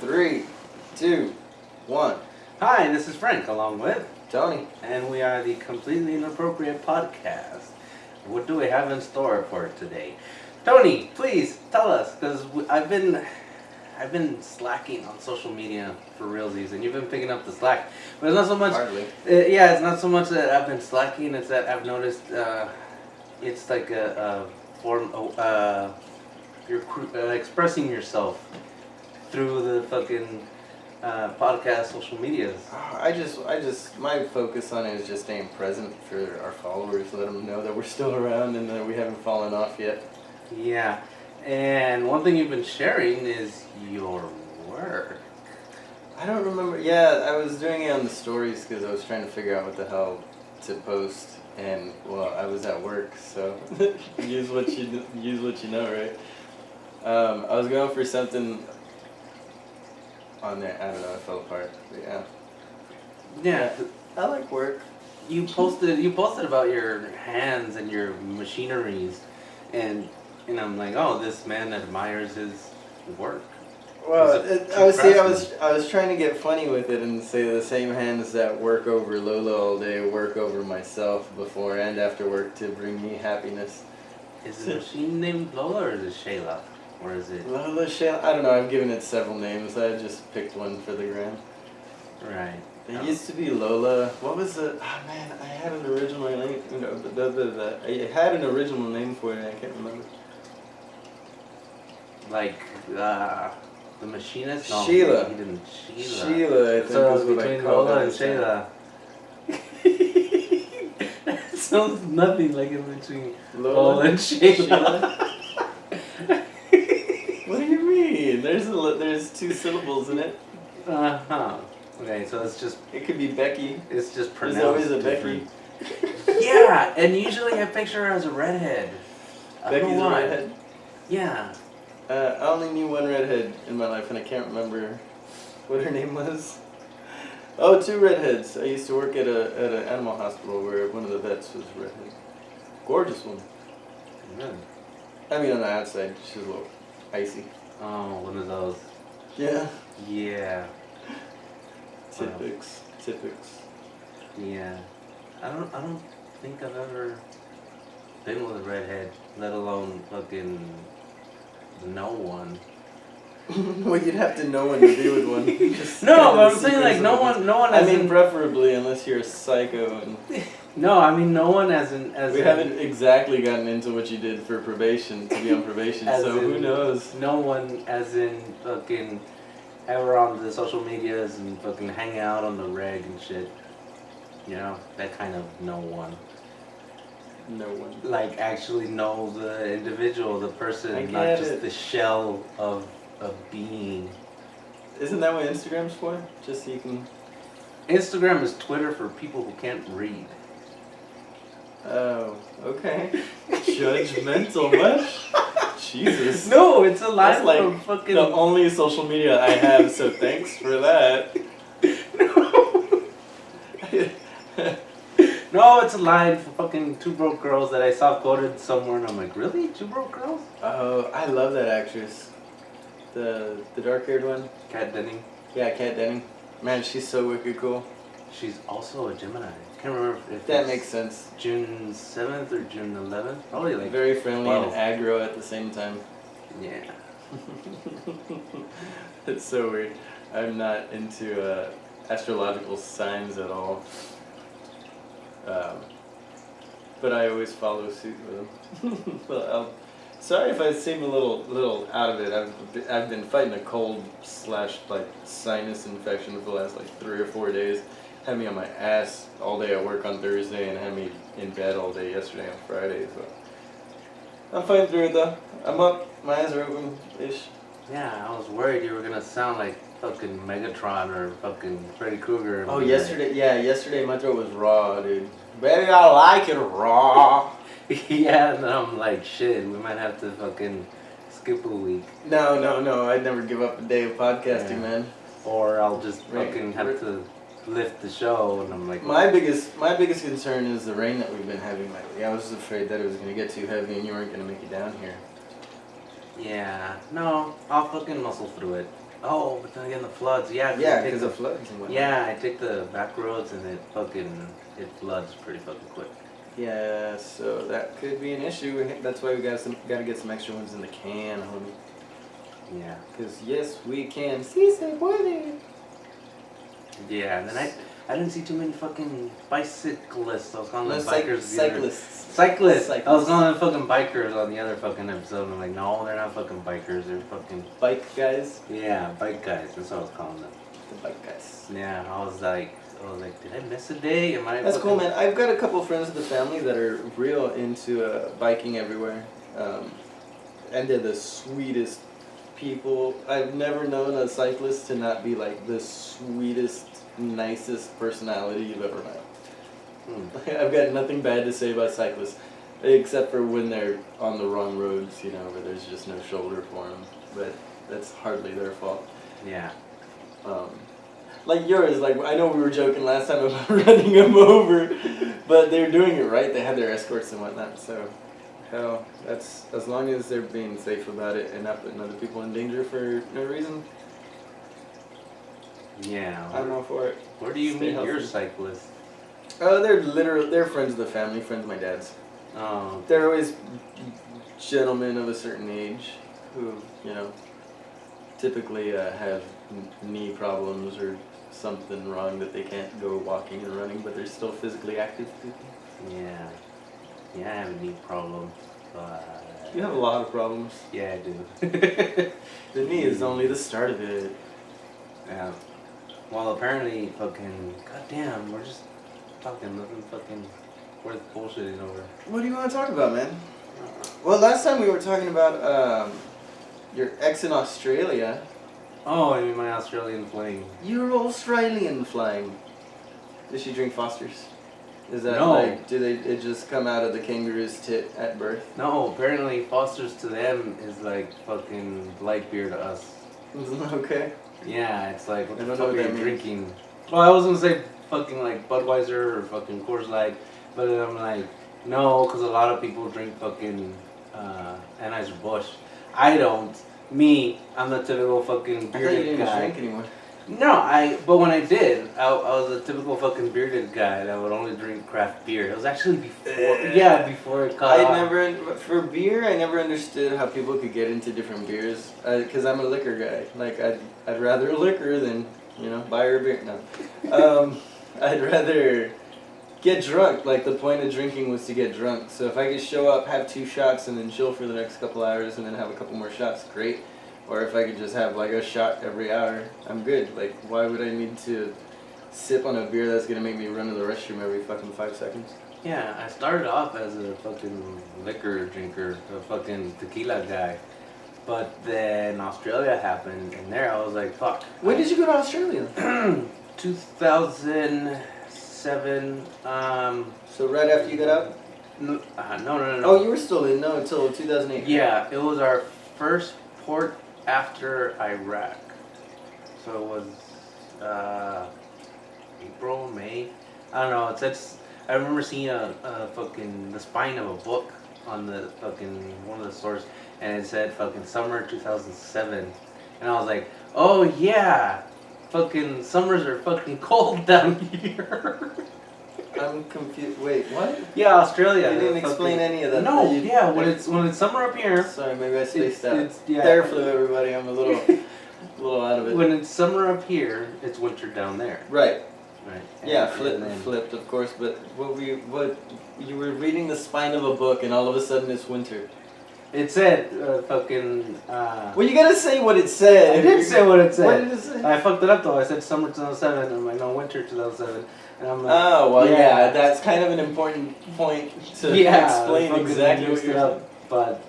3, 2, 1. Hi, this is Frank, along with Tony. and we are the Completely Inappropriate podcast. What do we have in store for today? Tony, please tell us, because I've been slacking on social media for realsies, and you've been picking up the slack. But it's not so much. Hardly. It's not so much that I've been slacking. It's that I've noticed it's like a form. You're expressing yourself through the fucking podcast, social medias. My focus on it is just staying present for our followers, let them know that we're still around and that we haven't fallen off yet. Yeah, and one thing you've been sharing is your work. I don't remember. Yeah, I was doing it on the stories because I was trying to figure out what the hell to post, and well, I was at work, so use what you know, right? I was going for something on there. I don't know. It fell apart. But yeah. Yeah, I like work. you posted about your hands and your machineries, and I'm like, oh, this man admires his work. Well, He's I was trying to get funny with it and say the same hands that work over Lola all day work over myself before and after work to bring me happiness. Is the machine named Lola or is it Shayla? Or is it... Lola, Shayla, I don't know. I've given it several names. I just picked one for the gram. Right. It used to be Lola. What was it? Oh man, I had an original name. I had an original name for it. I can't remember. Like, the machinist? No, Sheila. He didn't. Sheila. Sheila, I think So is what between I called Lola it and at the time. Shayla. That sounds nothing like in between Lola Lola and Shayla. What do you mean? There's two syllables in it. Uh-huh. Okay, so It could be Becky. it's just There's pronounced always a Becky. different. Yeah, and usually I picture her as a redhead. I don't Becky's know a why. redhead. Yeah. I only knew one redhead in my life, and I can't remember what her name was. Oh, two redheads. I used to work at an animal hospital where one of the vets was a redhead. Gorgeous one. Good. I mean, on the outside, she's a little icy. Oh, one of those. Yeah. Yeah. Typics. Yeah. I don't think I've ever been with a redhead, let alone fucking no one. Well, you'd have to know one to be with one. Just No, kind but of I'm saying secrets like no of it. one I as mean, in, preferably unless you're a psycho. And no, I mean no one as we haven't exactly gotten into what you did for probation, to be on probation, As so who in- knows? no one as in fucking ever on the social medias and fucking hang out on the reg and shit. You know, that kind of no one. No one. Like actually know the individual, the person, I not get just it. the shell of a being. Isn't that what Instagram's for? Just so you can... Instagram is Twitter for people who can't read. Oh, okay. Judgmental much? Jesus. No, it's a line That's like from fucking. the only social media I have, so thanks for that. No, it's a line for fucking Two Broke Girls that I saw quoted somewhere, and I'm like, really? Two Broke Girls? Oh, I love that actress. The dark-haired one? Kat Denning. Yeah, Kat Denning. Man, she's so wicked cool. She's also a Gemini. Can't remember if That it's makes sense. June 7th or June 11th. Probably like Very friendly 12. and aggro at the same time. Yeah. It's so weird. I'm not into astrological signs at all. But I always follow suit with them. Well, sorry if I seem a little out of it. I've been fighting a cold / like sinus infection for the last like 3 or 4 days. Had me on my ass all day at work on Thursday and had me in bed all day yesterday on Friday. So I'm fighting through it though. I'm up. My eyes are open-ish. Yeah, I was worried you were gonna sound like fucking Megatron or fucking Freddy Krueger. Oh, yesterday my throat was raw, dude. Baby, I like it raw. Yeah, and then I'm like, shit, we might have to fucking skip a week. No. I'd never give up a day of podcasting, Yeah. man. Or I'll just Right. fucking have to lift the show, and I'm like, My biggest concern is the rain that we've been having lately. I was afraid that it was gonna get too heavy and you weren't gonna make it down here. yeah, no, I'll fucking muscle through it. Oh, but then again, the floods. Yeah, Yeah, I take because the of floods and whatnot. Yeah, I take the back roads and it floods pretty fucking quick. Yeah, so that could be an issue. That's why we gotta get some extra ones in the can, homie. Yeah. Because yes, we can. Sí se puede. Yeah, and then I didn't see too many fucking bicyclists. I was calling them No, bikers. cyclists. Cyclists. I was calling them fucking bikers on the other fucking episode. And I'm like, no, they're not fucking bikers. They're fucking Bike guys. yeah, bike guys. That's what I was calling them. The bike guys. Yeah, I was like, did I miss a day? Am I? That's fucking... cool, man. I've got a couple friends of the family that are real into biking everywhere. And they're the sweetest people. I've never known a cyclist to not be like the sweetest, nicest personality you've ever met. I've got nothing bad to say about cyclists, except for when they're on the wrong roads, you know, where there's just no shoulder for them. But that's hardly their fault. Yeah. Like yours, like I know we were joking last time about running them over, but they're doing it right. They had their escorts and whatnot, so hell, that's as long as they're being safe about it and not putting other people in danger for no reason. Yeah. I'm all for it. Where do you Stay meet healthy. your cyclists? Oh, they're friends of the family, friends of my dad's. Oh. They're always gentlemen of a certain age who, you know, typically have knee problems or something wrong that they can't go walking and running, but they're still physically active people. Yeah. Yeah, I have a knee problem, but... You have a lot of problems. Yeah, I do. The knee is only the start of it. Yeah. Well, apparently, fucking... Goddamn, we're just talking nothing fucking worth bullshitting over. What do you want to talk about, man? Well, last time we were talking about your ex in Australia. Oh, I mean my Australian fling. You're Australian flying. Does she drink Foster's? Is that No. like, do it just come out of the kangaroo's tit at birth? No, apparently Foster's to them is like fucking light beer to us. Okay. Yeah, it's like, what I the don't know fuck what are that you means. drinking? Well, I was gonna say fucking like Budweiser or fucking Coors Light, but then I'm like, no, because a lot of people drink fucking Anheuser-Busch. I don't. Me, I'm the typical fucking I thought you bearded didn't guy. drink anymore. No, but when I did, I was a typical fucking bearded guy that would only drink craft beer. It was actually before it caught on. For beer, I never understood how people could get into different beers. Because I'm a liquor guy. Like, I'd rather liquor than, you know, buy her a beer. No. I'd rather get drunk. Like, the point of drinking was to get drunk. So if I could show up, have 2 shots, and then chill for the next couple hours, and then have a couple more shots, great. Or if I could just have like a shot every hour, I'm good. Like, why would I need to sip on a beer that's gonna make me run to the restroom every fucking 5 seconds? Yeah, I started off as a fucking liquor drinker, a fucking tequila guy. But then Australia happened, and there I was like, fuck. When did you go to Australia? 2007. So right after you got out? No. Oh, you were still in, no, until 2008. Yeah, it was our first port after Iraq. So it was April, May. I don't know. I remember seeing a fucking the spine of a book on the fucking one of the stores, and it said fucking summer 2007, and I was like, oh yeah, fucking summers are fucking cold down here. I'm confused. Wait, what? Yeah, Australia. You didn't explain any of that. No, You- yeah, when it's summer up here. Sorry, maybe I spaced out. It's yeah. There flew everybody. I'm a little out of it. When it's summer up here, it's winter down there. Right. Right. Yeah, And then- flipped, of course. But what you were reading the spine of a book, and all of a sudden it's winter. It said fucking. Well, you gotta say what it said. I did say what it said. What did it say? I fucked it up though. I said summer 2007. I'm like, no, winter 2007. And I'm like, Oh well, yeah, that's kind of an important point to explain fucking exactly what mixed you're it saying. up. But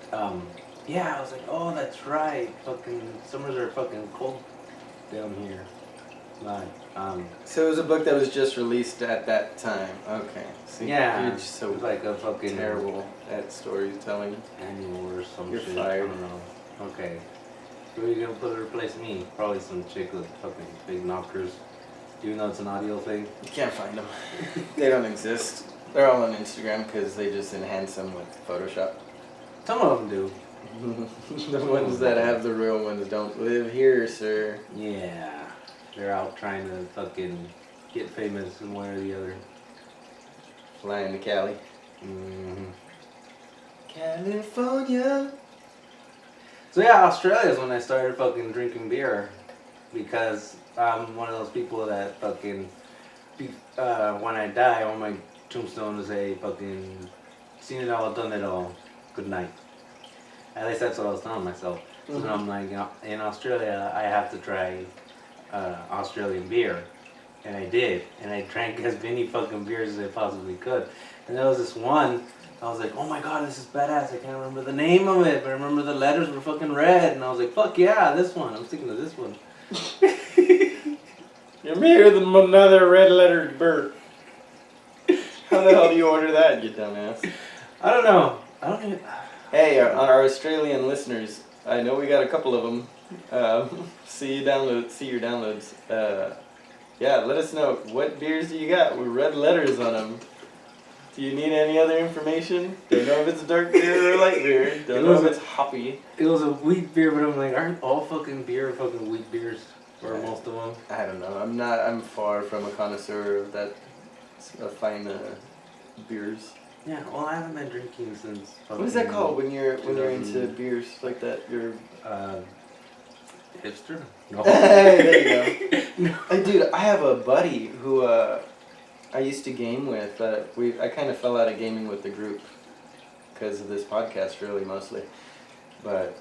yeah, I was like, oh, that's right. Fucking summers are fucking cold down here. Like, So it was a book that was just released at that time. Okay. See, yeah, you're just so it's like a fucking terrible at storytelling. annual or some You're shit. fired. I don't know. Okay. Who are you gonna put to replace me? Probably some chick with fucking big knockers. Even though it's an audio thing. You can't find them. They don't exist. They're all on Instagram because they just enhance them with Photoshop. Some of them do. The ones that have the real ones don't live here, sir. Yeah. They're out trying to fucking get famous in one or the other. Flying to Cali. Mm-hmm. California. So yeah, Australia is when I started fucking drinking beer. Because I'm one of those people that fucking, when I die, on my tombstone to say fucking, seen it all, done it all, good night. At least that's what I was telling myself. So then I'm like, in Australia, I have to try Australian beer. And I did. And I drank as many fucking beers as I possibly could. And there was this one, I was like, oh my god, this is badass. I can't remember the name of it, but I remember the letters were fucking red. And I was like, fuck yeah, this one. I'm sticking to this one. You're here than another red-lettered bird. How the hell do you order that, you dumbass? I don't know. I don't even... Hey, on our Australian listeners, I know we got a couple of them. See your downloads. Yeah, let us know, what beers do you got with red letters on them? Do you need any other information? Don't know if it's dark beer or light beer. Don't know if it's hoppy. It was a wheat beer, but I'm like, aren't all fucking beer fucking wheat beers? Or most of them? I don't know. I'm far from a connoisseur of that fine beers. Yeah, well, I haven't been drinking since. What is that called when you're into beers like that? You're hipster. No. There you go. No. Hey, dude, I have a buddy who I used to game with. I kind of fell out of gaming with the group because of this podcast, really mostly. But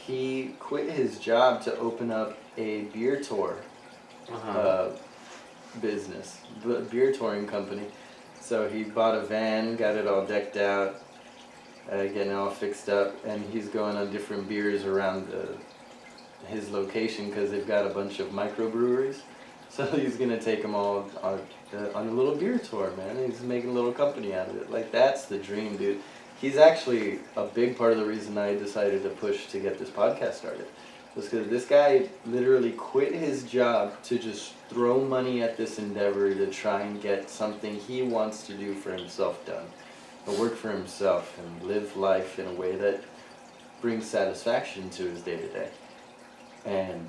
he quit his job to open up a beer tour business, beer touring company. So he bought a van, got it all decked out, getting it all fixed up, and he's going on different beers around his location because they've got a bunch of microbreweries. So he's gonna take them all on a little beer tour, man. He's making a little company out of it. Like, that's the dream, dude. He's actually a big part of the reason I decided to push to get this podcast started. Was because this guy literally quit his job to just throw money at this endeavor to try and get something he wants to do for himself done. To work for himself and live life in a way that brings satisfaction to his day-to-day. And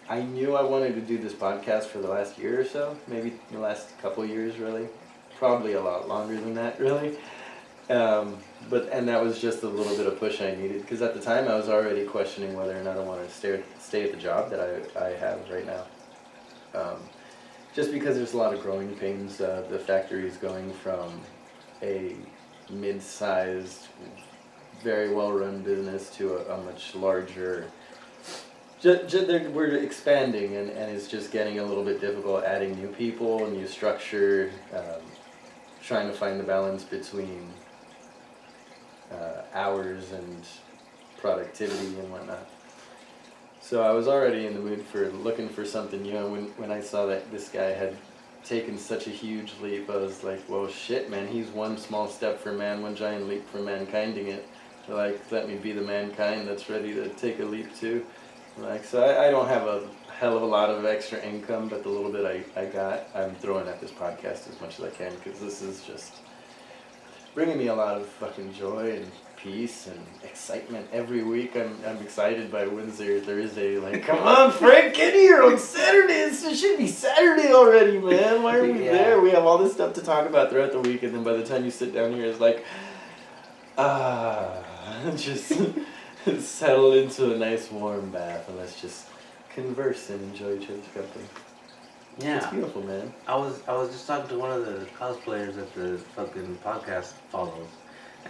I knew I wanted to do this podcast for the last year or so, maybe the last couple years, really. Probably a lot longer than that, really. And that was just a little bit of push I needed, because at the time I was already questioning whether or not I wanted to stay at the job that I have right now. Just because there's a lot of growing pains. The factory is going from a mid-sized, very well-run business to a much larger. We're expanding, and it's just getting a little bit difficult, adding new people, new structure, trying to find the balance between hours and productivity and whatnot. So I was already in the mood for looking for something new, and when I saw that this guy had taken such a huge leap, I was like, well, shit, man, he's one small step for man, one giant leap for mankinding it. Like, let me be the mankind that's ready to take a leap too. Like, so I don't have a hell of a lot of extra income, but the little bit I got, I'm throwing at this podcast as much as I can, because this is just bringing me a lot of fucking joy and peace and excitement every week. I'm excited by Wednesday or Thursday. Like, come on, Frank, get here on Saturday. It should be Saturday already, man. Why are we there? We have all this stuff to talk about throughout the week, and then by the time you sit down here, it's like, just settle into a nice warm bath, and let's just converse and enjoy each other's company. Yeah. It's beautiful, man. I was just talking to one of the cosplayers that the fucking podcast follows,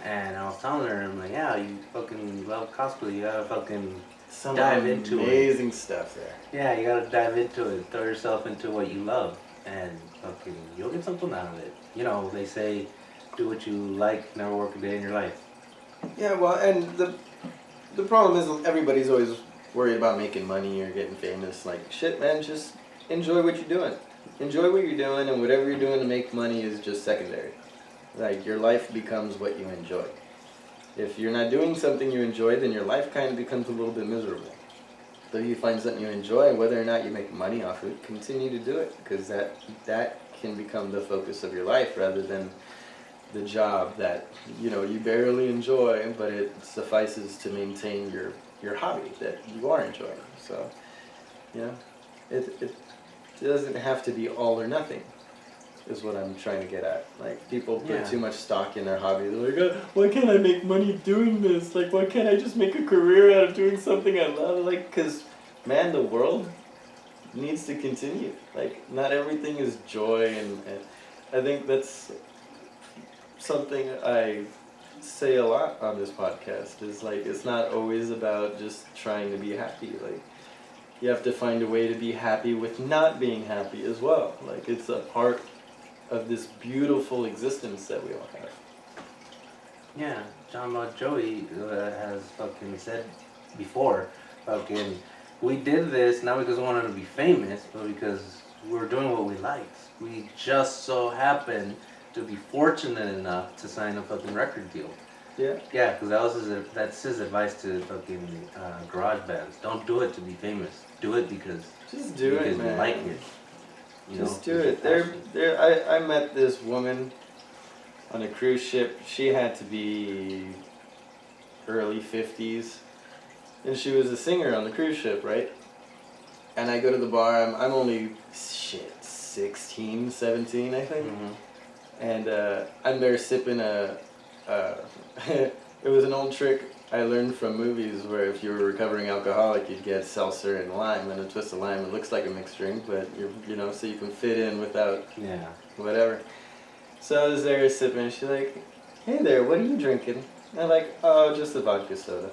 and I was telling her, I'm like, yeah, you fucking love cosplay, you gotta fucking dive into it. Amazing stuff there. Yeah, you gotta dive into it, throw yourself into what you love, and fucking, you'll get something out of it. You know, they say, do what you like, never work a day in your life. Yeah, well, and the problem is everybody's always worried about making money or getting famous. Like, shit, man, just enjoy what you're doing. Enjoy what you're doing, and whatever you're doing to make money is just secondary. Like, your life becomes what you enjoy. If you're not doing something you enjoy, then your life kind of becomes a little bit miserable. So if you find something you enjoy, whether or not you make money off of it, continue to do it, because that can become the focus of your life rather than the job that you barely enjoy, but it suffices to maintain your hobby that you are enjoying. So, it doesn't have to be all or nothing, is what I'm trying to get at. Like, people put too much stock in their hobby. They're like, oh, why can't I make money doing this? Like, why can't I just make a career out of doing something I love? Like, because, man, the world needs to continue. Like, not everything is joy, and I think that's something I say a lot on this podcast, is like, it's not always about just trying to be happy. Like, you have to find a way to be happy with not being happy as well. Like, it's a part of this beautiful existence that we all have. Yeah, John Joey has fucking said before, fucking, we did this not because we wanted to be famous, but because we're doing what we liked. We just so happened to be fortunate enough to sign a fucking record deal. Yeah. Yeah, because that's his advice to fucking garage bands. Don't do it to be famous. Do it because just do it, man. You like it. Just do it. I met this woman on a cruise ship. She had to be early 50s, and she was a singer on the cruise ship, right? And I go to the bar. I'm only 16, 17, I think. Mm-hmm. And I'm there sipping it was an old trick I learned from movies, where if you were a recovering alcoholic, you'd get seltzer and lime, and a twist of lime. It looks like a mixed drink, but so you can fit in without whatever. So I was there sipping, and she's like, "Hey there, what are you drinking?" And I'm like, "Oh, just a vodka soda."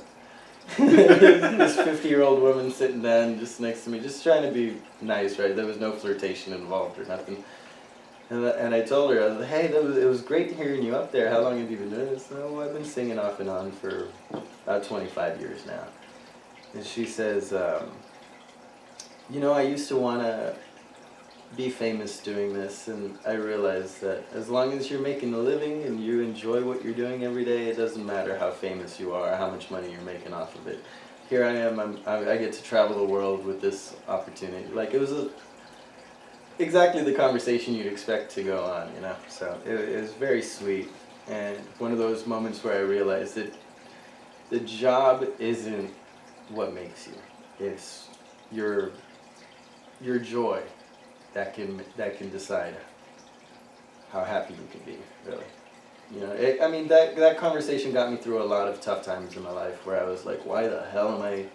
This 50-year-old woman sitting down just next to me, just trying to be nice, right? There was no flirtation involved or nothing. And I told her, I was like, "Hey, it was great hearing you up there. How long have you been doing this?" "Oh, I've been singing off and on for about 25 years now." And she says, "I used to want to be famous doing this, and I realized that as long as you're making a living and you enjoy what you're doing every day, it doesn't matter how famous you are, how much money you're making off of it. Here I am, I get to travel the world with this opportunity." Like, it was exactly the conversation you'd expect to go on, So it was very sweet, and one of those moments where I realized that the job isn't what makes you. It's your joy that can decide how happy you can be, really. That conversation got me through a lot of tough times in my life, where I was like, why the hell am I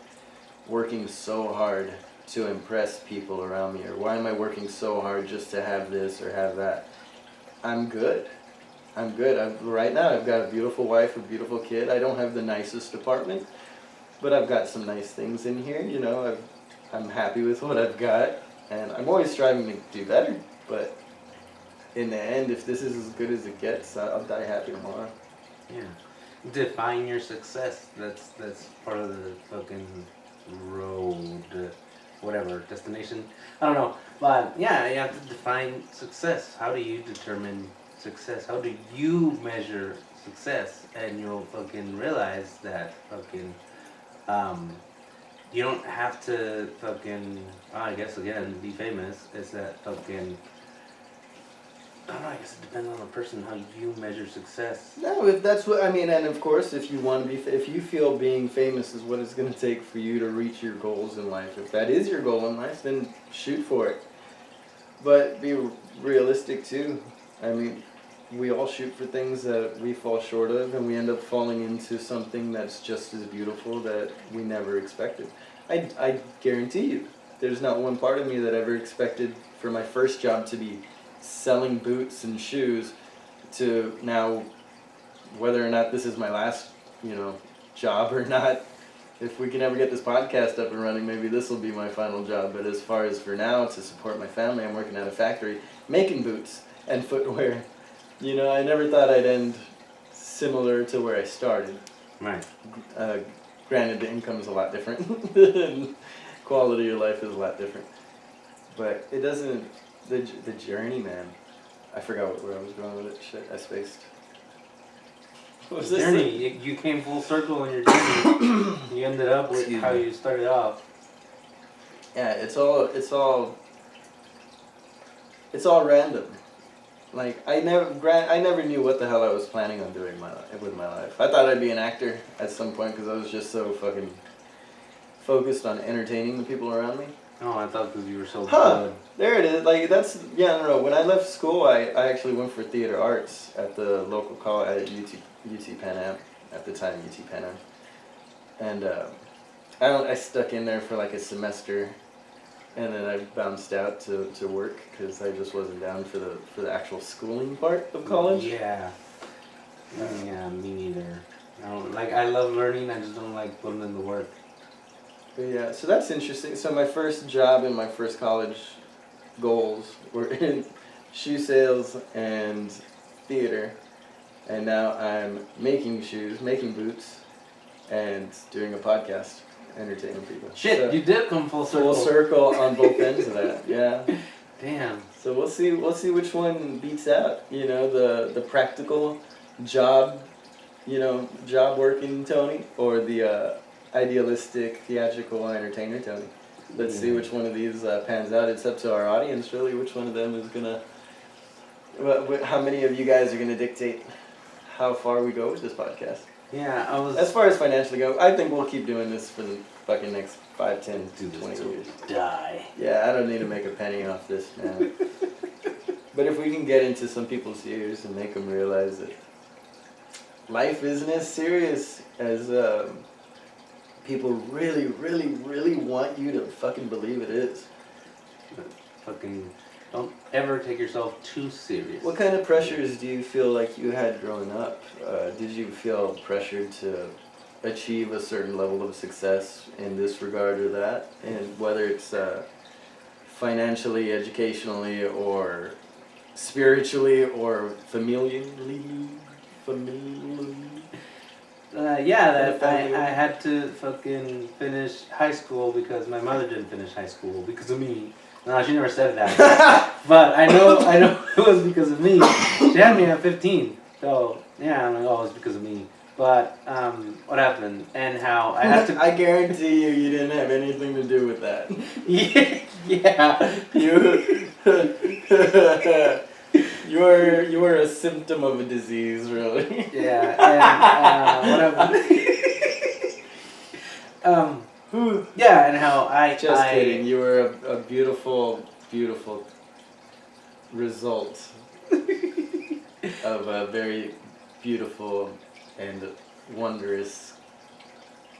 working so hard to impress people around me, or why am I working so hard just to have this or have that? I'm good. Right now I've got a beautiful wife, a beautiful kid. I don't have the nicest apartment, but I've got some nice things in here. I'm happy with what I've got, and I'm always striving to do better. But in the end, if this is as good as it gets, I'll die happy tomorrow. Yeah. Define your success. That's part of the fucking road. Whatever destination, I don't know, but yeah, you have to define success. How do you determine success? How do you measure success? And you'll fucking realize that fucking you don't have to fucking I guess again be famous. It's that fucking I don't know, I guess it depends on the person how you measure success. No, if that's what I mean, and of course, if you want to be, if you feel being famous is what it's going to take for you to reach your goals in life, if that is your goal in life, then shoot for it. But be realistic too. I mean, we all shoot for things that we fall short of, and we end up falling into something that's just as beautiful that we never expected. I guarantee you, there's not one part of me that ever expected for my first job to be selling boots and shoes, to now, whether or not this is my last, job or not. If we can ever get this podcast up and running, maybe this will be my final job. But as far as for now, to support my family, I'm working at a factory making boots and footwear. I never thought I'd end similar to where I started. Right. Granted, the income's a lot different, and quality of life is a lot different. But it doesn't. The journey, man. I forgot where I was going with it. Shit, I spaced. What was this? Journey. You came full circle in your journey. You ended up with how you started off. Yeah, it's all random. like I never knew what the hell I was planning on doing with my life. I thought I'd be an actor at some point because I was just so fucking focused on entertaining the people around me. Oh, I thought because you were so Huh. good. There it is. Like that's yeah. No. When I left school, I actually went for theater arts at the local college at UT Pan Am at the time UT Pan Am, and I stuck in there for like a semester, and then I bounced out to work because I just wasn't down for the actual schooling part of college. Yeah. Yeah, me neither. I love learning, I just don't like putting in the work. But yeah, so that's interesting. So my first job in my first college goals were in shoe sales and theater, and now I'm making shoes, making boots, and doing a podcast, entertaining people. Shit, So, you did come full circle. full circle on both ends of that. Yeah. Damn. So we'll see which one beats out. You know, the practical job, job working Tony, or the idealistic theatrical entertainer Tony. Let's see which one of these pans out. It's up to our audience, really, which one of them is gonna. How many of you guys are gonna dictate how far we go with this podcast? Yeah, I was. As far as financially go, I think we'll keep doing this for the fucking next 5, 10, Do this 20 till years. we die. Yeah, I don't need to make a penny off this, man. But if we can get into some people's ears and make them realize that life isn't as serious as people really, really, really want you to fucking believe it is. Fucking don't ever take yourself too serious. What kind of pressures do you feel like you had growing up? Did you feel pressured to achieve a certain level of success in this regard or that? And whether it's financially, educationally, or spiritually, or familially? Yeah, that I had to fucking finish high school because my mother didn't finish high school because of me. No, she never said that. But I know it was because of me. She had me at 15. So, yeah, I'm like, oh, it's because of me. But, what happened and how I had to... I guarantee you didn't have anything to do with that. Yeah. You were a symptom of a disease, really. Yeah, and what happened? Yeah, and how Just kidding. You were a beautiful, beautiful result of a very beautiful and wondrous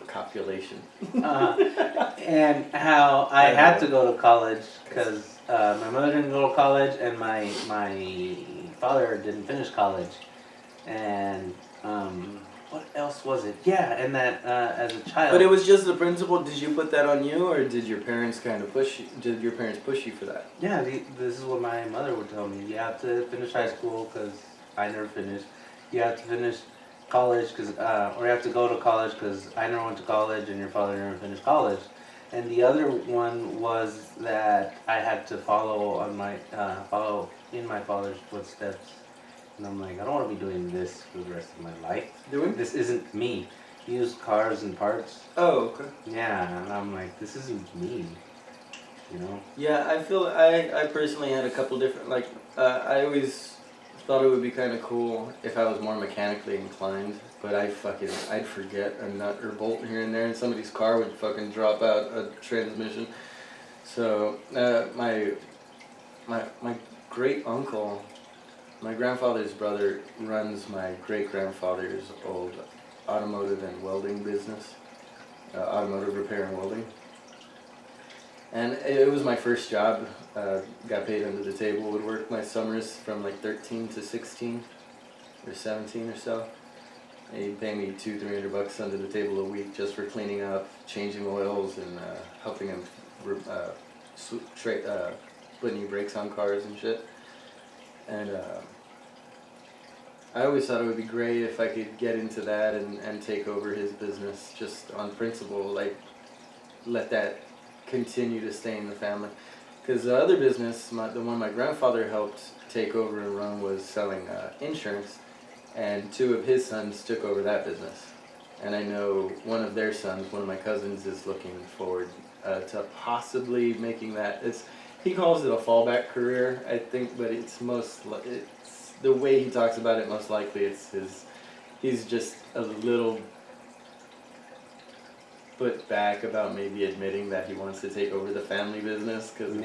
copulation. And how I had to go to college because my mother didn't go to college and my father didn't finish college. And what else was it? Yeah, and that as a child. But it was just the principle. Did you put that on you, or did your parents kind of push you? Did your parents push you for that? Yeah, this is what my mother would tell me. You have to finish high school because I never finished. You have to finish college or you have to go to college because I never went to college and your father never finished college. And the other one was that I had to follow in my father's footsteps. And I'm like, I don't want to be doing this for the rest of my life. This isn't me. He used cars and parts. Oh, okay. Yeah, and I'm like, this isn't me. You know? Yeah, I feel I personally had a couple different, I always thought it would be kind of cool if I was more mechanically inclined, but I'd forget a nut or bolt here and there, and somebody's car would fucking drop out a transmission. So, my great uncle, my grandfather's brother, runs my great grandfather's old automotive and welding business, automotive repair and welding. And it was my first job. Got paid under the table. Would work my summers from like 13 to 16 or 17 or so. And he'd pay me $200-300 under the table a week just for cleaning up, changing oils, and helping him put new brakes on cars and shit. And I always thought it would be great if I could get into that and take over his business just on principle, like let that continue to stay in the family. Because the other business, the one my grandfather helped take over and run, was selling insurance, and 2 of his sons took over that business. And I know one of their sons, one of my cousins, is looking forward to possibly making that. he calls it a fallback career, I think, but it's it's the way he talks about it. Most likely, he's just a little put back about maybe admitting that he wants to take over the family business because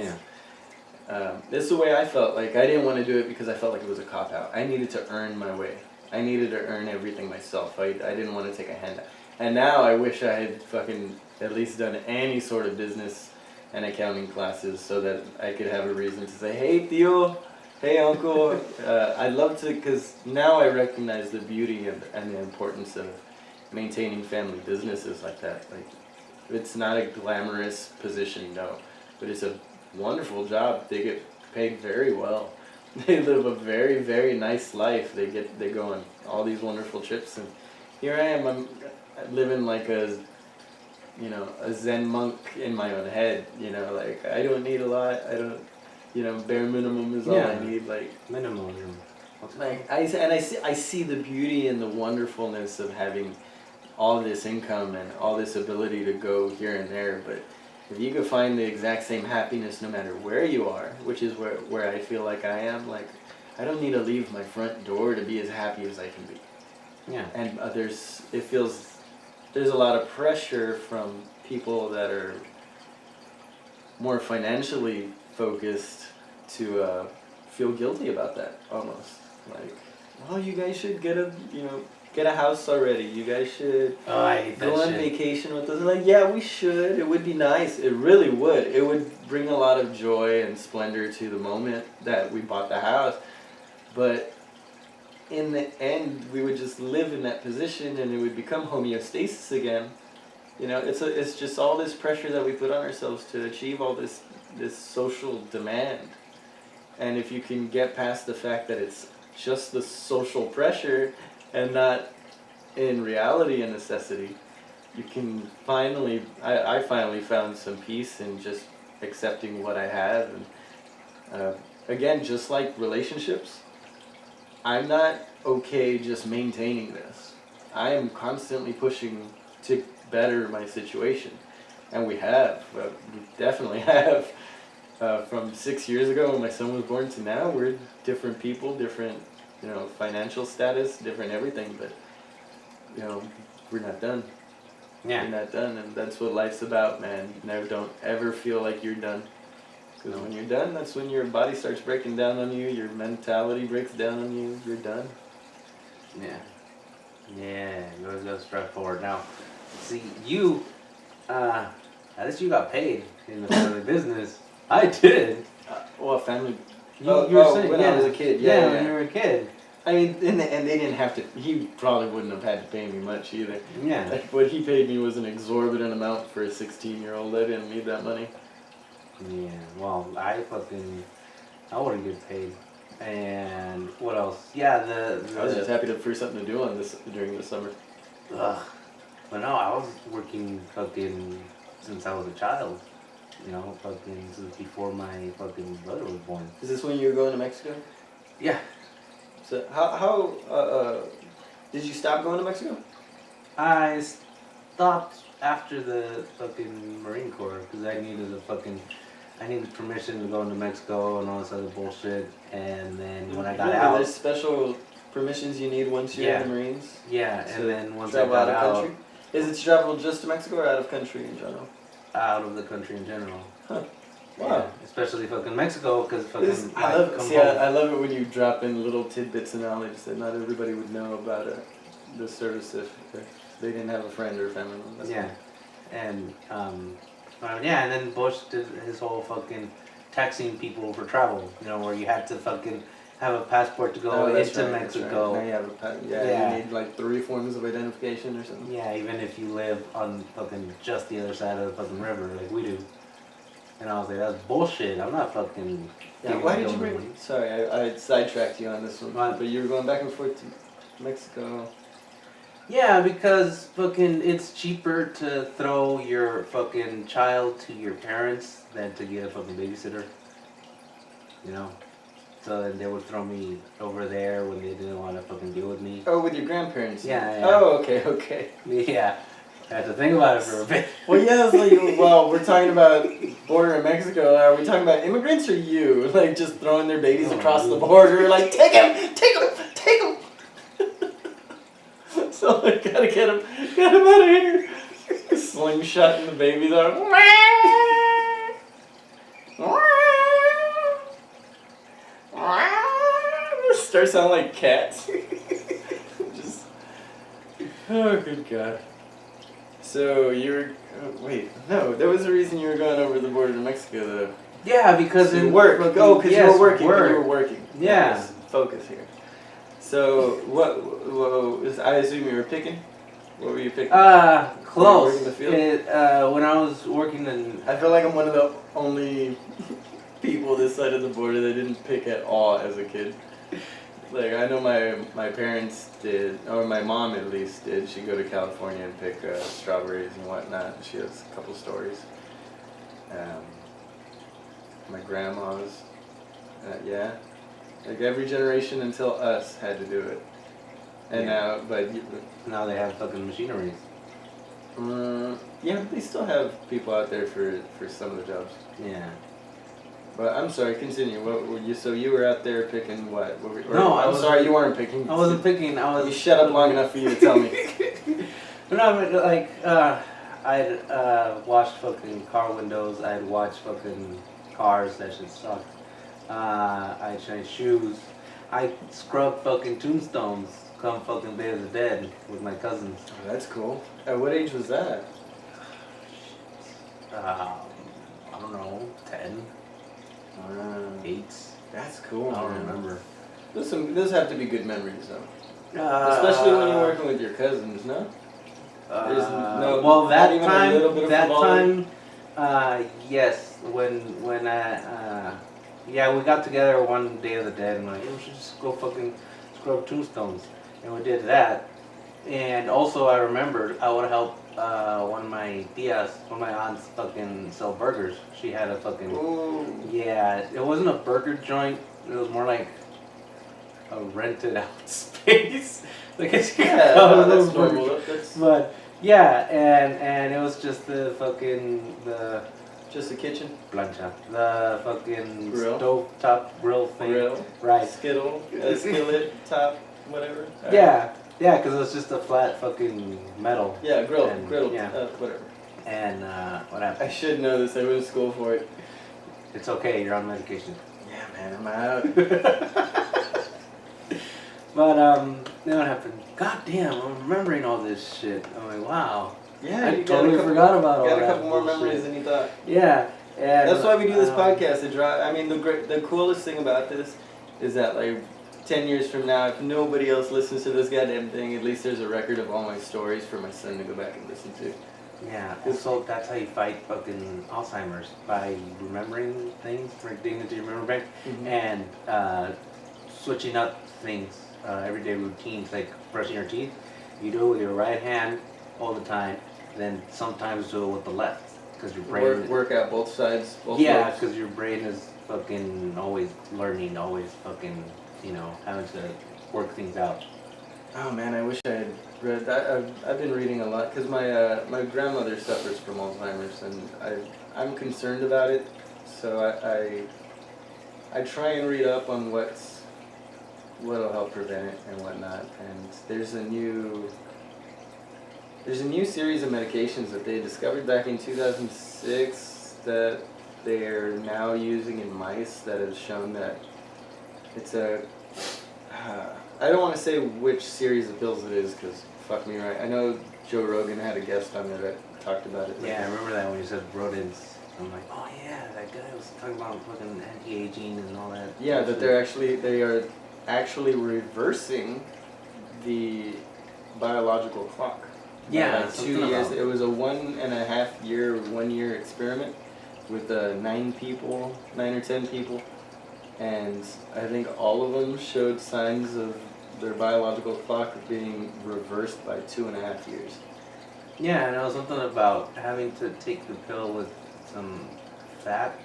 it's the way I felt. Like I didn't want to do it because I felt like it was a cop out. I needed to earn my way. I needed to earn everything myself. I didn't want to take a handout. And now I wish I had fucking at least done any sort of business and accounting classes so that I could have a reason to say, hey, tío, hey, uncle. I'd love to, because now I recognize the beauty and the importance of maintaining family businesses like that. Like, it's not a glamorous position, no, but it's a wonderful job. They get paid very well. They live a very, very nice life. They go on all these wonderful trips, and here I am. I'm living like a Zen monk in my own head. Like I don't need a lot. I don't. Bare minimum is all I need. Like minimalism. Like I see the beauty and the wonderfulness of having all this income and all this ability to go here and there, but if you could find the exact same happiness no matter where you are, which is where I feel like I am, like I don't need to leave my front door to be as happy as I can be. Yeah. And there's a lot of pressure from people that are more financially focused to feel guilty about that almost. Like, oh, you guys should get a house already. You guys should go on vacation with us. Like, yeah, we should. It would be nice. It really would. It would bring a lot of joy and splendor to the moment that we bought the house. But in the end, we would just live in that position and it would become homeostasis again. It's just all this pressure that we put on ourselves to achieve all this social demand. And if you can get past the fact that it's just the social pressure and not in reality a necessity, you can I finally found some peace in just accepting what I have. And again, just like relationships, I'm not okay just maintaining this. I am constantly pushing to better my situation. And we definitely have. From 6 years ago when my son was born to now, we're different people, different financial status, different everything, but we're not done. Yeah. You're not done, and that's what life's about, man. Don't ever feel like you're done. Because when you're done, that's when your body starts breaking down on you, your mentality breaks down on you, you're done. Yeah. Yeah, go straight forward. Now, see, you, at least you got paid in the family business. I did. Family... You were saying, when I was a kid, yeah. When you were a kid. I mean, and they didn't have to. He probably wouldn't have had to pay me much either. Yeah. Like what he paid me was an exorbitant amount for a 16-year-old. I didn't need that money. Yeah. Well, I wouldn't get paid. And what else? Yeah, I was just happy to free something to do during the summer. Ugh. But no, I was working fucking since I was a child. Fucking since before my fucking brother was born. Is this when you were going to Mexico? Yeah. So how did you stop going to Mexico? I stopped after the fucking Marine Corps because I needed permission to go into Mexico and all this other bullshit. And then when I got out, there's special permissions you need once you're in the Marines. Yeah, and then once I travel got out of out, country. Is it to travel just to Mexico or out of country in general? Out of the country in general. Huh. Wow. Yeah, especially fucking Mexico, because fucking I love it when you drop in little tidbits of knowledge that not everybody would know about the service if they didn't have a friend or a family member. Yeah, and and then Bush did his whole fucking taxing people for travel. Where you had to fucking have a passport to go into Mexico. Now you have you need like 3 forms of identification or something. Yeah, even if you live on fucking just the other side of the fucking river like we do. And I was like, that's bullshit. I'm not fucking... Yeah, why did you bring... Sorry, I sidetracked you on this one. But you were going back and forth to Mexico. Yeah, because fucking it's cheaper to throw your fucking child to your parents than to get a fucking babysitter. So then they would throw me over there when they didn't want to fucking deal with me. Oh, with your grandparents? Yeah. Oh, okay. Yeah. I had to think about it for a bit. Well, yeah, it's like, well, we're talking about border in Mexico. Are we talking about immigrants or you? Like, just throwing their babies across the border, like, take him, take him, take him. So I gotta get him out of here. Slingshotting the babies out. Start sounding like cats. Just, oh, good God. So you were, wait, no, there was a reason you were going over the border to Mexico, though. Yeah, because you work. Oh, because you were working. You were working. Yeah. Yes, focus here. So what? I assume you were picking. What were you picking? Close. In the field? When I was working in. I feel like I'm one of the only people this side of the border that didn't pick at all as a kid. Like, I know my parents did, or my mom at least did. She'd go to California and pick strawberries and whatnot. She has a couple stories. My grandma's, yeah. Like, every generation until us had to do it. And now, but... Now they have fucking machineries. Yeah, they still have people out there for some of the jobs. Yeah. But I'm sorry, continue. What were you? So you were out there picking what? No, I'm sorry, you weren't picking. I wasn't picking. You shut up long enough for you to tell me. No, but like I'd washed fucking car windows. I'd watch fucking cars. That shit sucked. I'd change shoes. I scrubbed fucking tombstones. Come fucking Day of the Dead with my cousins. Oh, that's cool. At what age was that? I don't know, 10. 8. That's cool. I don't remember. Those have to be good memories, though. Especially when you're working with your cousins, no? There's no. Well, that even time. A little bit of That frivolity? time. Yes. When I. Yeah, we got together one Day of the Dead and like, we should just go fucking scrub tombstones, and we did that. And also, I remembered I would help one of my aunts fucking sell burgers. She had a fucking... Ooh. Yeah, it wasn't a burger joint. It was more like a rented out space. Like, that's normal. But, yeah, and it was just the fucking... Just the kitchen? Plancha. The fucking Grill? stove top grill thing. Grill? Right. Skillet, top, whatever? Yeah. Yeah, because it was just a flat fucking metal. Yeah, grill, Yeah. whatever. And what happened? I should know this. I went to school for it. It's okay. You're on medication. Yeah, man, I'm out. But then what happened? God damn, I'm remembering all this shit. I'm like, wow. Yeah, I totally forgot about all that. Got a couple more memories shit. than you thought. Yeah. And that's why we do this podcast. I mean, the coolest thing about this is that, like, 10 years from now, if nobody else listens to this goddamn thing, at least there's a record of all my stories for my son to go back and listen to. Yeah, also that's how you fight fucking Alzheimer's, by remembering things, like digging into your memory bank, and switching up things, everyday routines, like brushing your teeth. You do it with your right hand all the time, then sometimes do it with the left, because your brain... Work out both sides, both Yeah, ways. because your brain is fucking always learning, always fucking... You know, having to work things out. Oh man, I wish I had read that. I've been reading a lot because my grandmother suffers from Alzheimer's, and I'm concerned about it. So I try and read up on what'll help prevent it and whatnot. And there's a new series of medications that they discovered back in 2006 that they are now using in mice that have shown that. It's I don't want to say which series of pills it is, because fuck me right. I know Joe Rogan had a guest on there that talked about it. Yeah, I remember that when you said rodents. I'm like, oh yeah, that guy was talking about fucking anti-aging and all that. Yeah, that they are actually reversing the biological clock. Yeah, like 2 years. It was a 1 year experiment with 9 or 10 people. And I think all of them showed signs of their biological clock being reversed by 2.5 years. Yeah, and it was something about having to take the pill with some fat,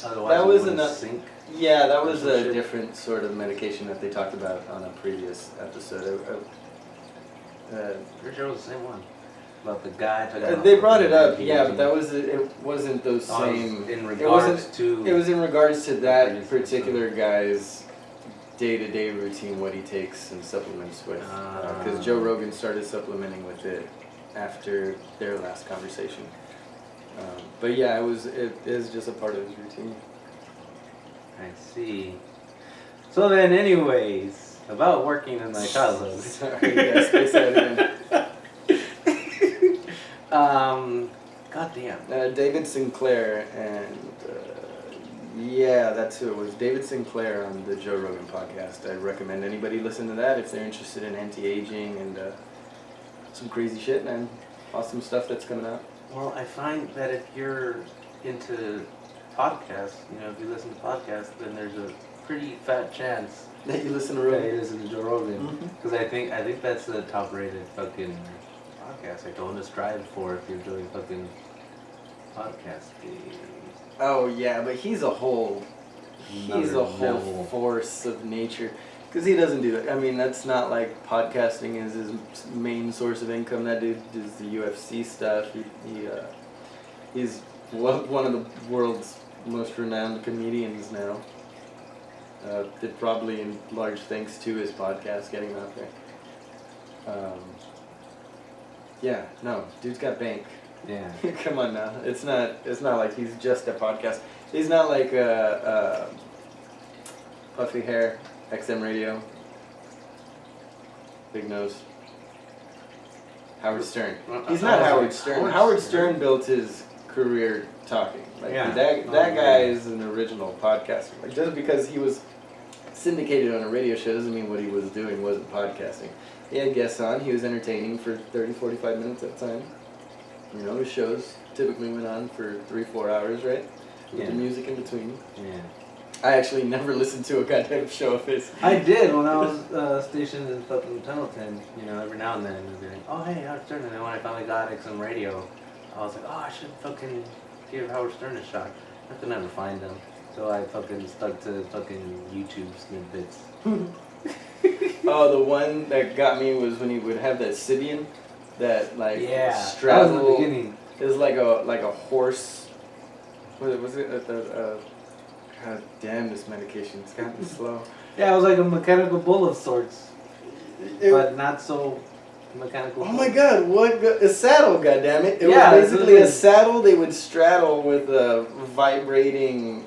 otherwise it wouldn't sink. Yeah, that was a different sort of medication that they talked about on a previous episode. Pretty sure it was the same one. about the guy. They brought it up, yeah, but it wasn't those same. In regards to. It was in regards to that particular guy's day-to-day routine, what he takes and supplements with. Because Joe Rogan started supplementing with it after their last conversation. But yeah, it is just a part of his routine. I see. So then, anyways, about working in my childhood. Sorry, yeah, space out again. Goddamn. David Sinclair and yeah, that's who it was. David Sinclair on the Joe Rogan podcast. I recommend anybody listen to that if they're interested in anti-aging and some crazy shit, man. Awesome stuff that's coming out. Well, I find that if you're into podcasts, if you listen to podcasts, then there's a pretty fat chance that you listen to that Rogan. you listen to Joe Rogan. Because I think that's the top-rated fucking podcast. I don't want to strive for if you're doing fucking podcasting. Oh yeah, but he's a whole force of nature. Because he doesn't do that. I mean, that's not like podcasting is his main source of income. That dude does the UFC stuff. He's one of the world's most renowned comedians now. Probably in large thanks to his podcast getting him out there. Yeah, no, dude's got bank. Yeah. Come on now. It's not like he's just a podcast. He's not like puffy hair, XM radio, big nose. Howard Stern. He's not Howard Stern. Howard Stern built his career talking. Like that guy is an original podcaster. Like just because he was syndicated on a radio show doesn't mean what he was doing wasn't podcasting. He had guests on. He was entertaining for 30, 45 minutes at a time. His shows typically went on for 3-4 hours, right? With the music in between. Yeah. I actually never listened to a goddamn show of his. I did when I was stationed in fucking Pendleton. Every now and then I'd be like, oh hey, Howard Stern. And then when I finally got XM radio, I was like, oh, I should fucking give Howard Stern a shot. I could never find him. So I fucking stuck to fucking YouTube snippets. Oh, the one that got me was when he would have that Sibian, that That straddle. was in the beginning. It was like a horse. Was it God damn, this medication's gotten slow. Yeah, it was like a mechanical bull of sorts, but not so mechanical. Oh my God! A saddle? Goddammit! It was basically a saddle they would straddle with a vibrating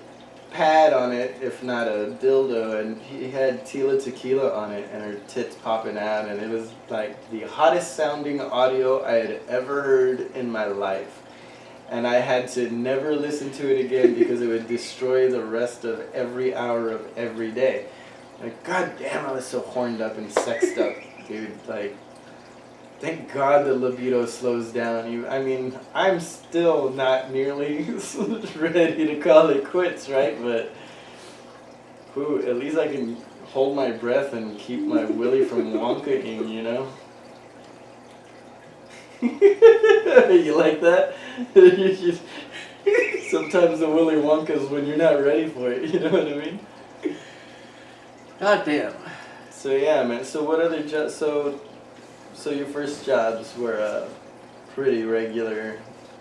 pad on it, if not a dildo, and he had Tila Tequila on it, and her tits popping out, and it was like the hottest sounding audio I had ever heard in my life. And I had to never listen to it again because it would destroy the rest of every hour of every day. Like, God damn, I was so horned up and sexed up, dude. Like, thank God the libido slows down. I'm still not nearly ready to call it quits, right? But, at least I can hold my breath and keep my willy from wonking, You like that? Sometimes the Willy Wonka's when you're not ready for it, you know what I mean? God damn. So yeah, man. So what other jobs? So your first jobs were pretty regular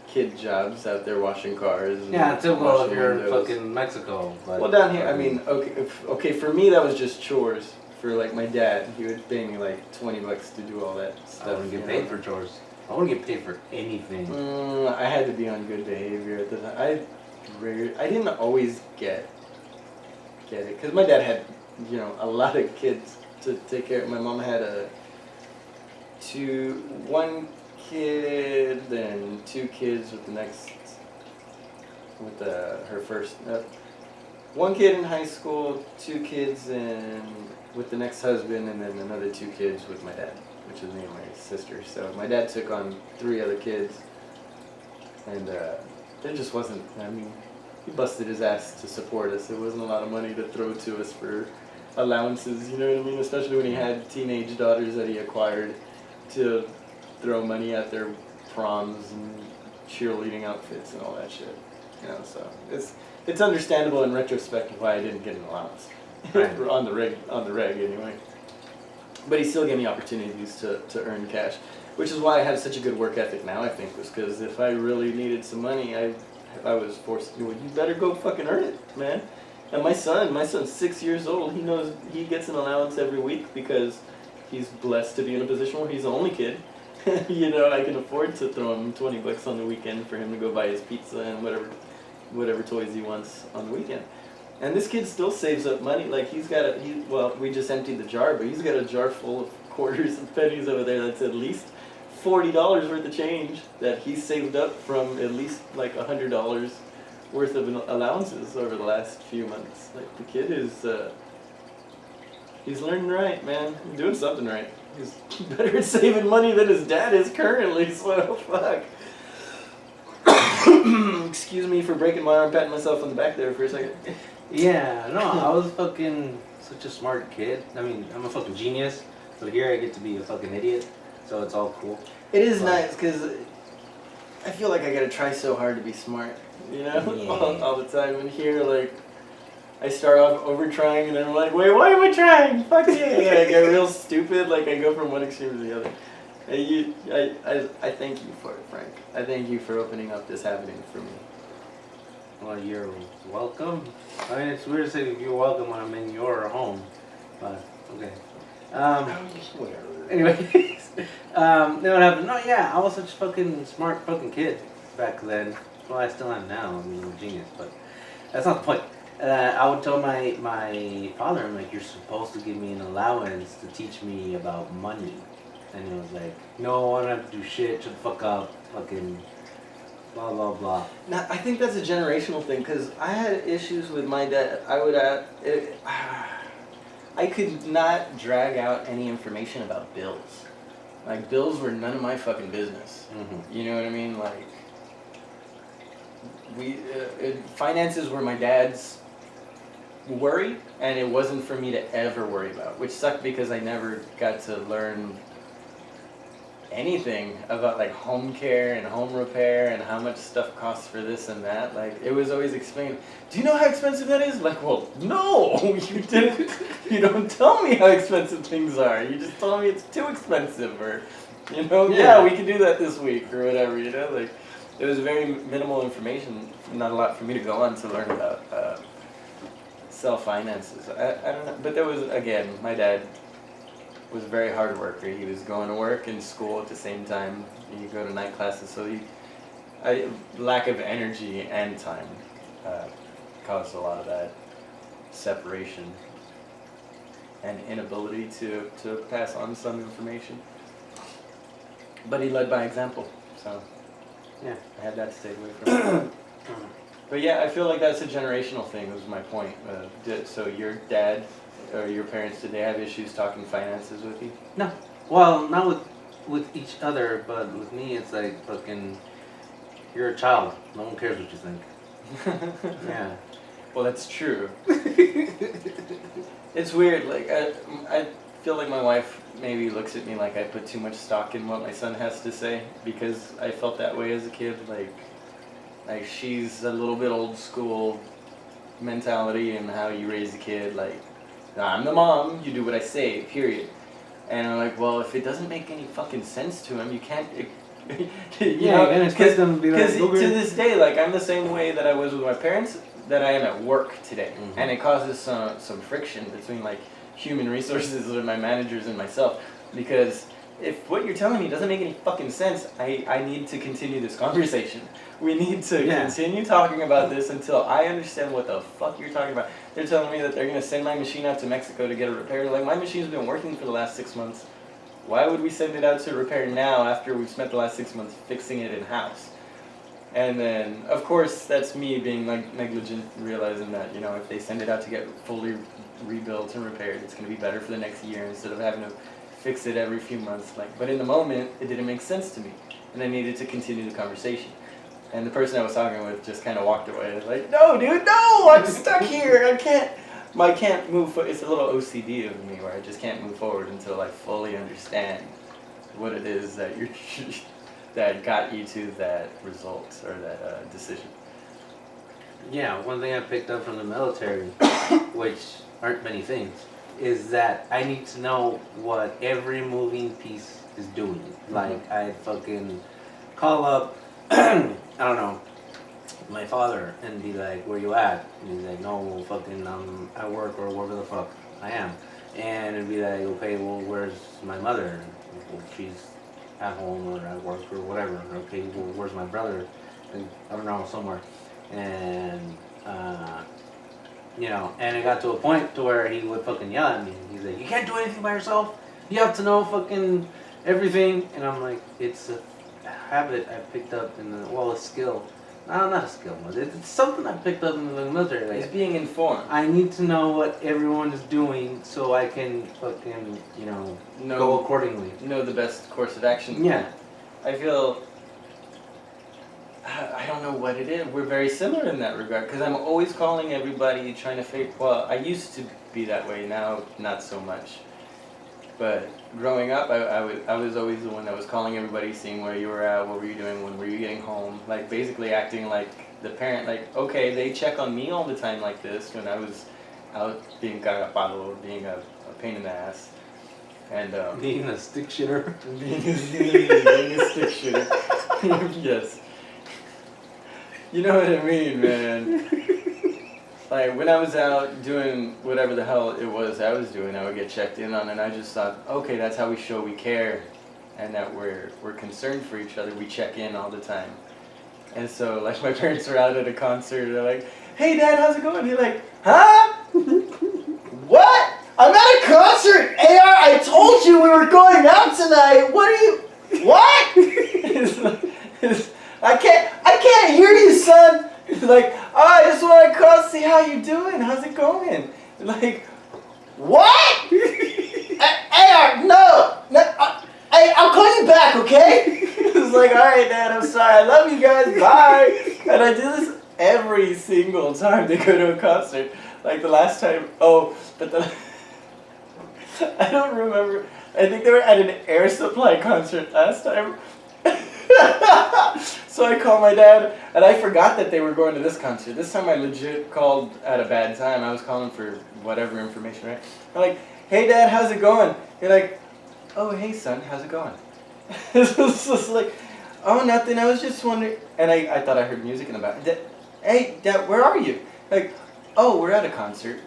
kid jobs out there washing cars. And typical if you're in fucking Mexico. But well, down here, okay. For me, that was just chores. For like my dad, he would pay me like $20 to do all that stuff. I wouldn't get paid for chores. I wouldn't get paid for anything. I had to be on good behavior at the time. I didn't always get it because my dad had a lot of kids to take care of. My mom had one kid, then 2 kids with her first. 1 kid in high school, 2 kids with the next husband, and then another 2 kids with my dad, which is me and my sister. So my dad took on 3 other kids, and there just wasn't. He busted his ass to support us. There wasn't a lot of money to throw to us for allowances, you know what I mean? Especially when he had teenage daughters that he acquired to throw money at their proms and cheerleading outfits and all that shit. So it's understandable in retrospect why I didn't get an allowance. Right. on the reg anyway. But he still gave me opportunities to earn cash. which is why I have such a good work ethic now, I think, was because if I really needed some money, I was forced to, well, you better go fucking earn it, man. And my son's 6 years old, he knows he gets an allowance every week because he's blessed to be in a position where he's the only kid. You know, I can afford to throw him $20 on the weekend for him to go buy his pizza and whatever toys he wants on the weekend. And this kid still saves up money. Like well, we just emptied the jar, but he's got a jar full of quarters and pennies over there that's at least $40 worth of change that he saved up from at least like $100 worth of allowances over the last few months. Like the kid is, he's learning right, man. He's doing something right. He's better at saving money than his dad is currently, so fuck. Excuse me for breaking my arm, patting myself on the back there for a second. Yeah, no, I was fucking such a smart kid. I mean, I'm a fucking genius, but here I get to be a fucking idiot, so it's all cool. It is nice, because I feel like I gotta try so hard to be smart, you know, Yeah. all the time. And here, like, I start off over trying, and then I'm like, wait, why am I trying? Fuck yeah! And I get real stupid, like I go from one extreme to the other. I thank you for it, Frank. I thank you for opening up this avenue for me. Well, you're welcome. I mean, it's weird to say you're welcome when I'm in your home, but okay. Whatever. Anyways, then what happened? No, yeah, I was such a fucking smart fucking kid back then. Well, I still am now. I mean, I'm a genius, but that's not the point. I would tell my father, I'm like, you're supposed to give me an allowance to teach me about money. And he was like, no, I don't have to do shit, shut the fuck up, fucking blah, blah, blah. Now, I think that's a generational thing, because I had issues with my dad. I could not drag out any information about bills. Like, bills were none of my fucking business. Mm-hmm. You know what I mean? Like, finances were my dad's worry, and it wasn't for me to ever worry about, which sucked because I never got to learn anything about like home care and home repair and how much stuff costs for this and that. Like, it was always explained, do you know how expensive that is? Like, well, no, you didn't. You don't tell me how expensive things are. You just tell me it's too expensive, or, you know, yeah, we can do that this week or whatever, you know. Like, it was very minimal information, not a lot for me to go on to learn about self-finances. I don't know, but there was, again, my dad was a very hard worker. He was going to work and school at the same time. You go to night classes, so lack of energy and time caused a lot of that separation and inability to pass on some information. But he led by example, so yeah, I had that to take away from him. But yeah, I feel like that's a generational thing, was my point. So your dad or your parents, did they have issues talking finances with you? No. Well, not with each other, but with me, it's like fucking, you're a child. No one cares what you think. Yeah. Well, that's true. It's weird. Like, I feel like my wife maybe looks at me like I put too much stock in what my son has to say, because I felt that way as a kid. Like she's a little bit old school mentality in how you raise a kid. Like, I'm the mom, you do what I say, period. And I'm like, well, if it doesn't make any fucking sense to him, you can't, you know, because to this day, like, I'm the same way that I was with my parents, that I am at work today. Mm-hmm. And it causes some friction between, like, human resources or my managers and myself, because if what you're telling me doesn't make any fucking sense, I need to continue this conversation. We need to continue talking about this until I understand what the fuck you're talking about. They're telling me that they're going to send my machine out to Mexico to get it repaired. Like, my machine's been working for the last 6 months. Why would we send it out to repair now after we've spent the last 6 months fixing it in-house? And then, of course, that's me being like negligent, realizing that, you know, if they send it out to get fully rebuilt and repaired, it's going to be better for the next year instead of having to fix it every few months. Like, but in the moment, it didn't make sense to me, and I needed to continue the conversation. And the person I was talking with just kind of walked away. Like, no, dude, no, I'm stuck here. I can't move. It's a little OCD of me where I just can't move forward until I fully understand what it is that that got you to that result or that decision. Yeah, one thing I picked up from the military, which aren't many things, is that I need to know what every moving piece is doing. Like, I fucking call up, I don't know, my father and be like, where you at? And he's like, no, well, fucking, I'm at work or wherever the fuck I am. And it'd be like, okay, well, where's my mother? Well, she's at home or at work or whatever. Okay, well, where's my brother? And, I don't know, somewhere. And, you know, and it got to a point to where he would fucking yell at me. He's like, you can't do anything by yourself. You have to know fucking everything. And I'm like, it's a habit I picked up in the, well, a skill. No, not a skill. It's something I picked up in the military. Like, It's being informed. I need to know what everyone is doing so I can fucking, you know, go accordingly. Know the best course of action. Yeah. I feel, I don't know what it is. We're very similar in that regard because I'm always calling everybody, trying to figure. Well, I used to be that way. Now, not so much. But growing up, I was always the one that was calling everybody, seeing where you were at, what were you doing, when were you getting home. Like, basically acting like the parent. Like, okay, they check on me all the time like this when I was out being cagapalo, being a pain in the ass. And being a stick shitter. being a stick shitter. Yes. You know what I mean, man. Like, when I was out doing whatever the hell it was I was doing, I would get checked in on, and I just thought, okay, that's how we show we care and that we're concerned for each other. We check in all the time. And so, like, my parents were out at a concert, they're like, hey, Dad, how's it going? He's like, huh? What? I'm at a concert! AR, I told you we were going out tonight! What are you... What? I can't hear you, son! He's like, oh, I just want to call, see how you doing. How's it going? Like, what? Hey, no. I'll call you back, okay? It's like, all right, Dad, I'm sorry. I love you guys. Bye. And I do this every single time they go to a concert. Like the last time, I don't remember. I think they were at an Air Supply concert last time. So I called my dad, and I forgot that they were going to this concert. This time I legit called at a bad time. I was calling for whatever information, right? I'm like, hey, Dad, how's it going? You're like, oh, hey, son, how's it going? It's just like, oh, nothing, I was just wondering. And I thought I heard music in the back. Hey, Dad, where are you? Like, oh, we're at a concert.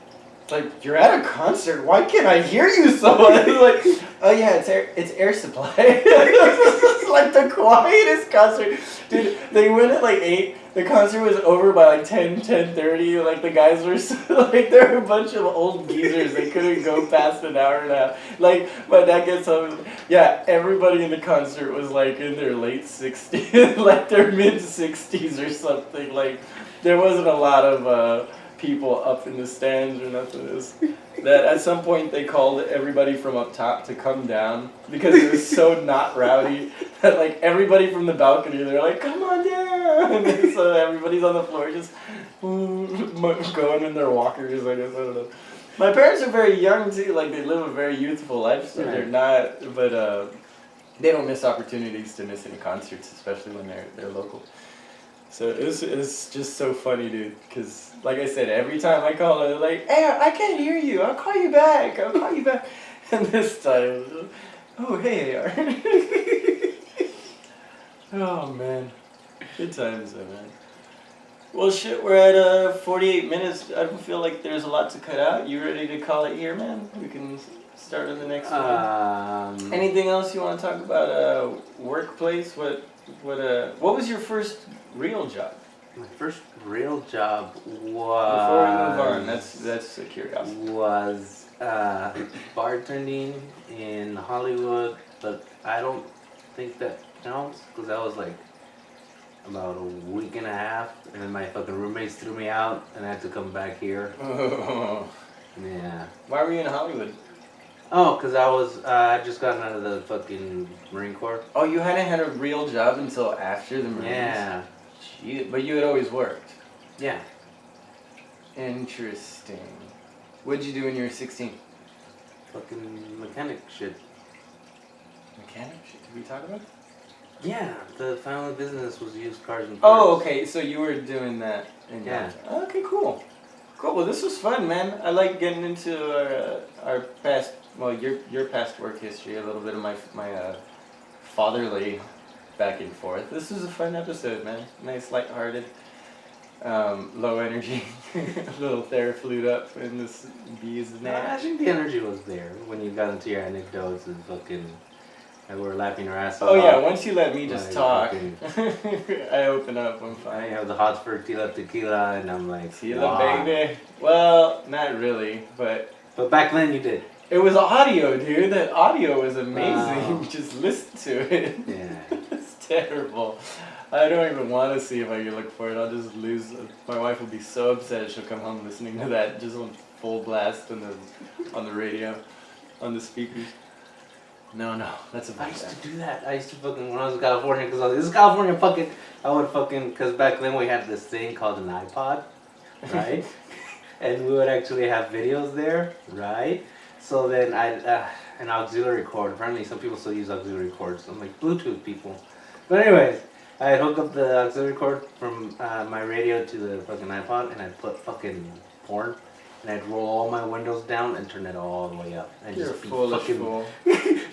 Like, you're at a concert? Why can't I hear you so well? Like, oh yeah, it's Air Supply. It's like the quietest concert. Dude, they went at like 8. The concert was over by like 10:30. Like, the guys were like, there were a bunch of old geezers. They couldn't go past an hour and a half. Like, my dad gets home. Yeah, everybody in the concert was like in their late 60s, like their mid 60s or something. Like, there wasn't a lot of people up in the stands or nothing. That at some point they called everybody from up top to come down because it was so not rowdy that like everybody from the balcony, they're like, come on down. And so everybody's on the floor just going in their walkers, I guess. I don't know. My parents are very young too, like they live a very youthful life, so they're not, but they don't miss opportunities to miss any concerts, especially when they're local. So it's just so funny, dude, because, like I said, every time I call, they're like, hey, I can't hear you. I'll call you back. And this time, oh, hey, AR. Oh, man. Good times, though, man. Well, shit, we're at 48 minutes. I feel like there's a lot to cut out. You ready to call it here, man? We can start on the next one. Anything else you want to talk about? Workplace? What was your first real job? My first real job was... Before we move on, that's a curiosity. Was bartending in Hollywood, but I don't think that counts because that was like about a week and a half, and then my fucking roommates threw me out, and I had to come back here. Oh. Yeah. Why were you in Hollywood? Oh, because I just gotten out of the fucking Marine Corps. Oh, you hadn't had a real job until after the Marines? Yeah. Gee, but you had always worked? Yeah. Interesting. What'd you do when you were 16? Fucking mechanic shit. Mechanic shit? Did we talk about it? Yeah, the family business was used cars and parts. Oh, okay, so you were doing that in yeah. Okay, cool. Cool. Well, this was fun, man. I like getting into our past, well, your past work history, a little bit of my fatherly back and forth. This was a fun episode, man. Nice, lighthearted, low energy, a little Therafluid up in this bee's No, I nest. think the energy was there when you got into your anecdotes and fucking, and we were laughing our asses Oh off. yeah, once you let me just Like, talk, fucking- I open up. I'm I fine. have the Hotspur tequila, and I'm like, Tequila, wow. baby. Well, not really, but But back then you did. it was audio, dude. That audio was amazing. Wow. Just listen to it. Yeah. It's terrible. I don't even want to see if I can look for it. I'll just lose. My wife will be so upset. She'll come home listening to that just on full blast on the radio, on the speakers. No, that's a I bad used thing. to do that. I used to fucking, when I was in California, because this is California fucking, I would fucking, because back then we had this thing called an iPod, right? And we would actually have videos there, right? So then an auxiliary cord. Apparently some people still use auxiliary cords. I'm like, Bluetooth people. But anyways, I'd hook up the auxiliary cord from my radio to the fucking iPod, and I'd put fucking porn. And I'd roll all my windows down and turn it all the way up. And You're a just be foolish fucking fool.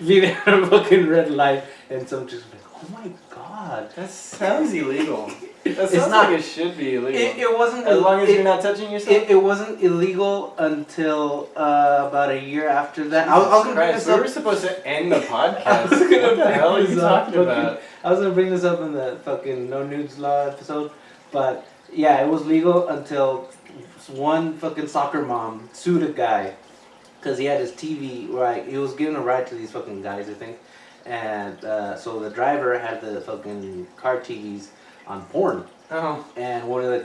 be there at a fucking red light, and some just like, oh my god. That sounds illegal. That It's sounds not- like it should be illegal. It wasn't as long as it, you're not touching yourself. It wasn't illegal until about a year after that. I was gonna bring Christ, this we up. were supposed to end the I podcast. was gonna What the hell are bring you this up, talking about? I was gonna bring this up in the fucking no nudes law episode, but yeah, it was legal until one fucking soccer mom sued a guy because he had his TV right. He was giving a ride to these fucking guys, I think, and so the driver had the fucking car TVs on porn. Oh, And one of her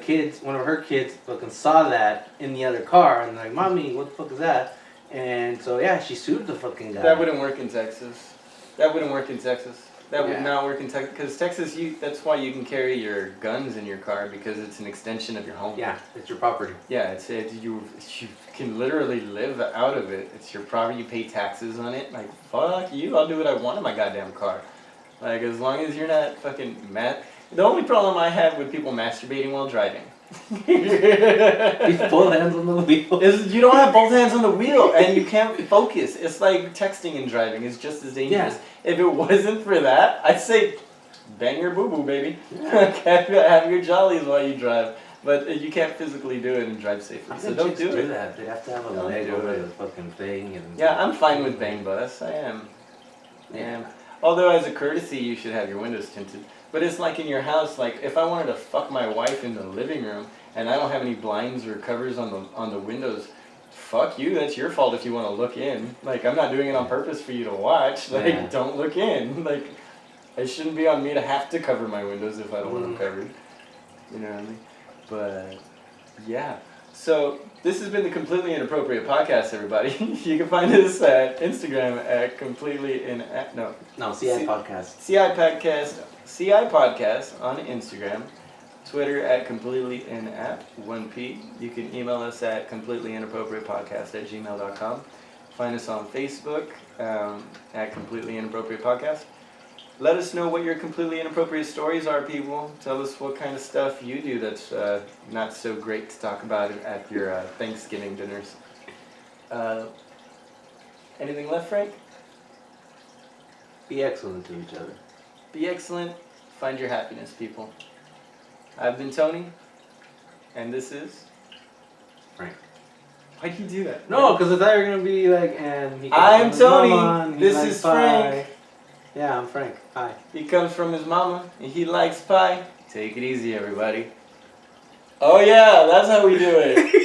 kids fucking saw that in the other car and like, Mommy, what the fuck is that? And so yeah, she sued the fucking guy. that wouldn't work in Texas. That wouldn't work in Texas. That would Yeah. not work in Texas because Texas, that's why you can carry your guns in your car because it's an extension of your home. Yeah, it's your property. Yeah, you can literally live out of it. It's your property. You pay taxes on it. Like fuck you, I'll do what I want in my goddamn car. Like as long as you're not fucking mad. The only problem I had with people masturbating while driving With both hands on the wheel. is you don't have both hands on the wheel and you can't focus. It's like texting and driving is just as dangerous. If it wasn't for that, I'd say bang your boo boo, baby. Have your jollies while you drive. But you can't physically do it and drive safely. So don't do it. that. They have to have a Don't leg do over it. the fucking thing. And Yeah, I'm fine with bang bus. I am. I am. Although as a courtesy, you should have your windows tinted. But it's like in your house. Like if I wanted to fuck my wife in the living room and I don't have any blinds or covers on the windows, fuck you. That's your fault if you want to look in. Like I'm not doing it on purpose for you to watch. Like Yeah. don't look in. Like it shouldn't be on me to have to cover my windows if I don't want them covered. You know what I mean? But yeah. So this has been the Completely Inappropriate Podcast, everybody. You can find us at Instagram at CI podcast. CI Podcast on Instagram, Twitter at Completely Inapp, 1P. You can email us at completelyinappropriatepodcast@gmail.com. Find us on Facebook at Completely Inappropriate Podcast. Let us know what your completely inappropriate stories are, people. Tell us what kind of stuff you do that's not so great to talk about at your Thanksgiving dinners. Anything left, Frank? Be excellent to each other. Be excellent. Find your happiness, people. I've been Tony, and this is Frank. Why'd you do that? No, because I thought you were gonna be like, and he I'm comes from his Tony. mama, and he This likes is pie. Frank. Yeah, I'm Frank. Hi. He comes from his mama, and he likes pie. Take it easy, everybody. Oh yeah, that's how we do it.